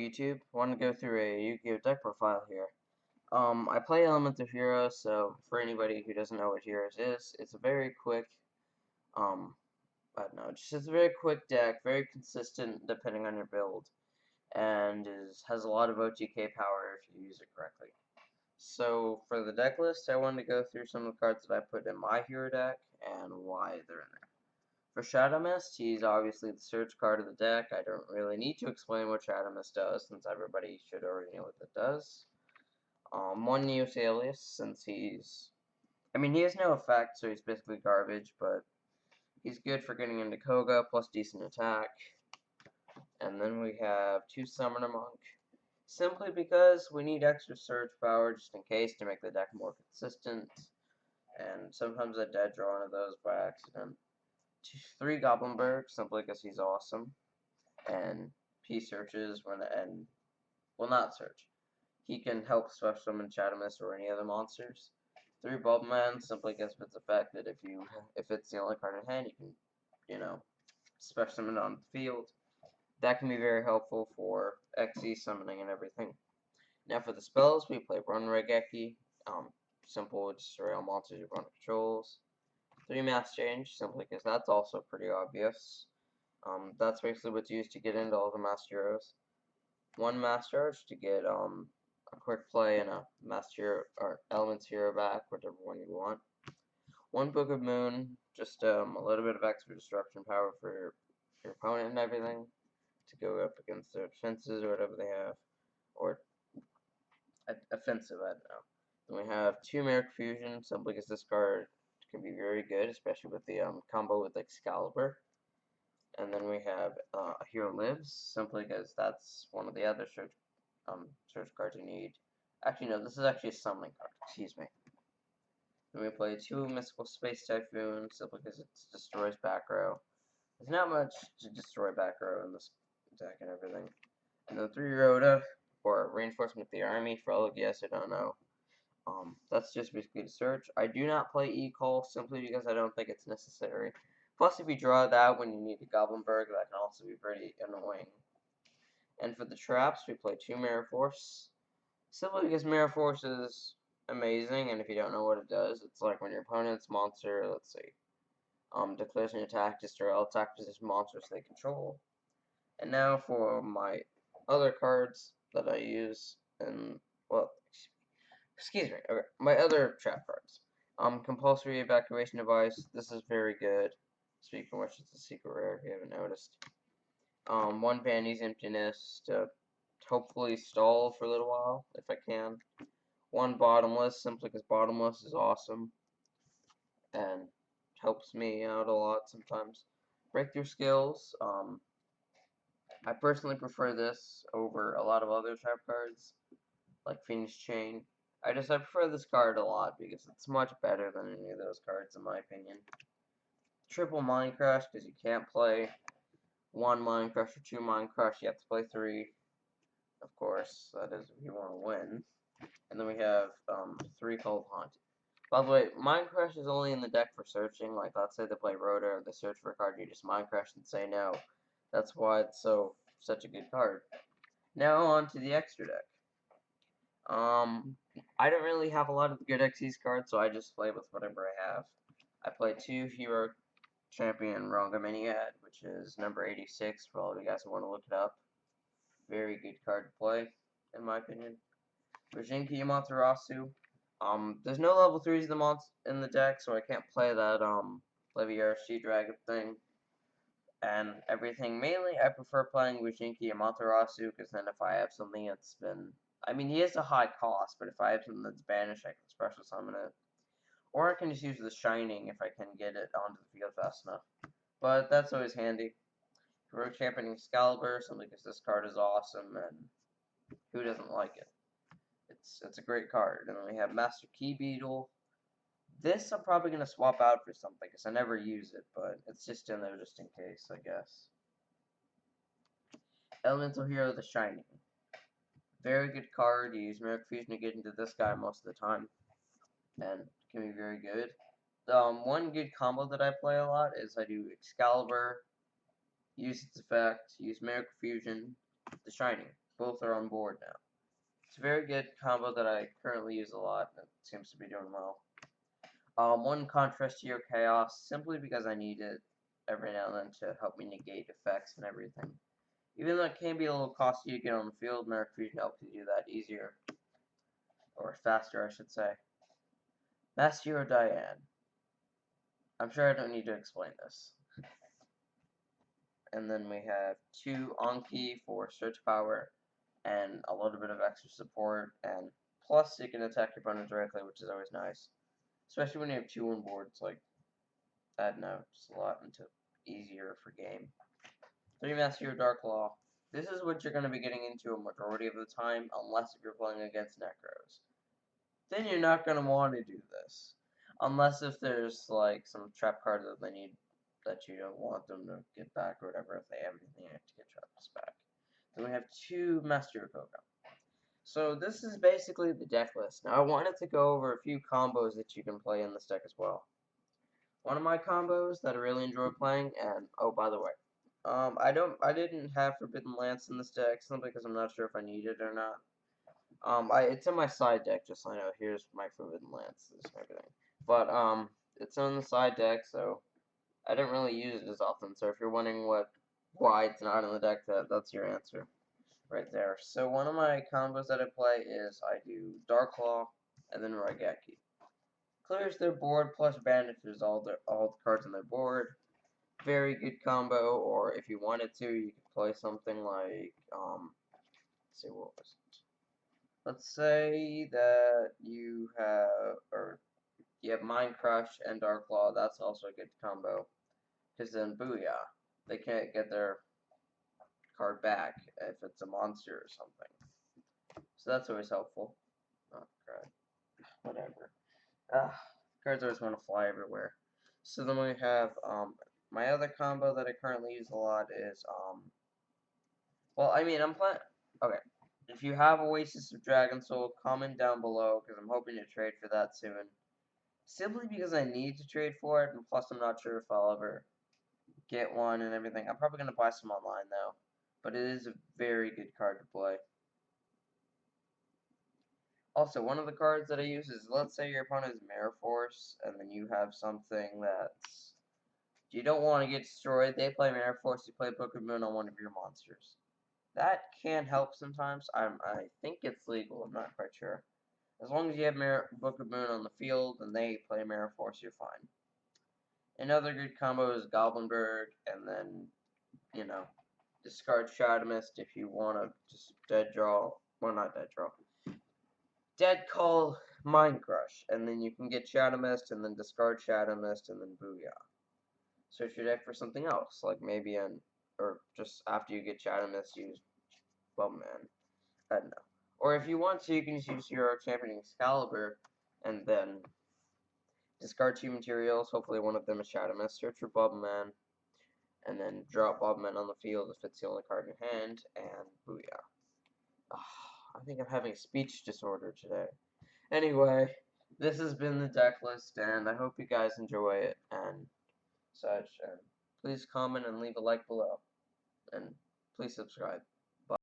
YouTube? Want to go through a Yu-Gi-Oh deck profile here. I play Elemental Heroes, so for anybody who doesn't know what Heroes is, it's a very quick, I don't know, just it's a very quick deck, very consistent depending on your build, and has a lot of OTK power if you use it correctly. So for the deck list, I wanted to go through some of the cards that I put in my hero deck and why they're in there. For Shadow Mist, he's obviously the search card of the deck. I don't really need to explain what Shadow Mist does, since everybody should already know what it does. One Neos Alias, since he has no effect, so he's basically garbage, but he's good for getting into Koga, plus decent attack. And then we have two Summoner Monk, simply because we need extra search power just in case to make the deck more consistent. And sometimes I dead draw one of those by accident. Three Goblinberg, simply because he's awesome. And he searches will not search. He can help special summon Shadow Mist or any other monsters. Three Bulbman, simply because of its effect that if it's the only card in hand, you can, special summon it on the field. That can be very helpful for XE summoning and everything. Now for the spells, we play Run Regeki. Simple, destroy all monsters your opponent controls. 3 Mass Change, simply because that's also pretty obvious. That's basically what's used to get into all the Master Heroes. 1 Mass Charge to get a quick play and a Master Hero or Elements Hero back, whichever one you want. 1 Book of Moon, just a little bit of extra destruction power for your opponent and everything to go up against their defenses or whatever they have, or offensive, I don't know. Then we have 2 Miracle Fusion, simply because this card can be very good, especially with the combo with Excalibur. And then we have a Hero Lives, simply because that's one of the other search cards you need. Actually, no, this is actually a summoning card, excuse me. Then we play 2 Mystical Space Typhoon, simply because it destroys back row. There's not much to destroy back row in this deck and everything. And then 3 Rhoda, or Reinforcement of the Army, for all of you guys who don't know. That's just basically to search. I do not play E-Call simply because I don't think it's necessary. Plus, if you draw that when you need a Goblinberg, that can also be pretty annoying. And for the traps, we play 2 Mirror Force. Simply because Mirror Force is amazing, and if you don't know what it does, it's like when your opponent's monster, let's see, declares an attack, destroy all attack position monsters they control. And now for my other cards that I use, and, well, excuse me, okay, my other trap cards. Compulsory Evacuation Device, this is very good. Speaking of which, it's a secret rare if you haven't noticed. 1 Vanny's Emptiness to hopefully stall for a little while, if I can. 1 Bottomless, simply because Bottomless is awesome, and helps me out a lot sometimes. Breakthrough Skills, I personally prefer this over a lot of other trap cards, like Phoenix Chain. I prefer this card a lot because it's much better than any of those cards in my opinion. Triple Mind Crush because you can't play 1 Mind Crush or 2 Mind Crush, you have to play 3. Of course, that is if you want to win. And then we have 3 Cold Haunted. By the way, Mind Crush is only in the deck for searching. Like, let's say they play Rhoda, they search for a card, you just Mind Crush and say no. That's why it's such a good card. Now on to the extra deck. I don't really have a lot of good XYZ cards, so I just play with whatever I have. I play 2 Hero Champion Rangaminiad, which is number 86 for all of you guys who want to look it up. Very good card to play, in my opinion. Rajinki Amaterasu. There's no level 3s in the deck, so I can't play that, Levier She-Dragon thing. And everything, mainly I prefer playing Rajinki Amaterasu, because then if I have something that's been... he has a high cost, but if I have something that's banished, I can special summon it. Or I can just use the Shining if I can get it onto the field fast enough. But that's always handy. Hero Champion Excalibur, simply because this card is awesome, and who doesn't like it? It's a great card. And then we have Master Key Beetle. This I'm probably going to swap out for something, because I never use it, but it's just in there just in case, I guess. Elemental Hero, the Shining. Very good card. You use Miracle Fusion to get into this guy most of the time, and it can be very good. One good combo that I play a lot is I do Excalibur, use its effect, use Miracle Fusion, the Shining. both are on board now. It's a very good combo that I currently use a lot, and it seems to be doing well. One contrast to your chaos, simply because I need it every now and then to help me negate effects and everything. Even though it can be a little costly to get on the field, Miracle Fusion helps you do that easier. Or faster, I should say. Master Hero Diane. I'm sure I don't need to explain this. And then we have 2 Anki for search power, and a little bit of extra support, and plus you can attack your opponent directly, which is always nice. Especially when you have 2 on board, it's like, I don't know, just a lot into easier for game. 3 Master Hero Dark Law. This is what you're going to be getting into a majority of the time, unless if you're playing against Necros. Then you're not going to want to do this. Unless if there's, like, some trap cards that they need that you don't want them to get back or whatever, if they have anything to get traps back. Then we have 2 Master Hero Koga. So this is basically the deck list. Now I wanted to go over a few combos that you can play in this deck as well. One of my combos that I really enjoy playing, and oh, by the way, I didn't have Forbidden Lance in this deck simply because I'm not sure if I need it or not. It's in my side deck, just so I know. Here's my Forbidden Lance and everything. But it's on the side deck, so I don't really use it as often. So if you're wondering why it's not in the deck, that's your answer right there. So one of my combos that I play is I do Dark Claw and then Raigeki. Clears their board plus banishes all the cards on their board. Very good combo. Or if you wanted to, you could play something like let's see, what was it? Let's say that you have Mind Crush and Dark Claw. That's also a good combo. Because then Booyah, they can't get their card back if it's a monster or something. So that's always helpful. Oh, crap. Whatever. Cards always want to fly everywhere. So then we have, my other combo that I currently use a lot is, well, I mean, I'm playing, okay. If you have Oasis of Dragon Soul, comment down below, because I'm hoping to trade for that soon. Simply because I need to trade for it, and plus I'm not sure if I'll ever get one and everything. I'm probably going to buy some online, though. But it is a very good card to play. Also, one of the cards that I use is, let's say your opponent is Mirror Force, and then you have something that's, you don't want to get destroyed. They play Mirror Force, you play Book of Moon on one of your monsters. That can help sometimes. I think it's legal, I'm not quite sure. As long as you have Book of Moon on the field and they play Mirror Force, you're fine. Another good combo is Goblinberg, and then, you know, discard Shadow Mist if you want to just dead draw, well, not dead draw, dead call Mind Crush, and then you can get Shadow Mist, and then discard Shadow Mist, and then Booyah. Search your deck for something else, like maybe or just after you get Shadow Mist, use Bubman. I don't know. Or if you want to, you can just use your Champion Excalibur, and then discard 2 materials, hopefully one of them is Shadow Mist, search for Bubman, and then drop Bobman on the field if it's the only card in your hand, and Booyah. I think I'm having a speech disorder today. Anyway, this has been the deck list, and I hope you guys enjoy it, and such, and please comment and leave a like below, and please subscribe.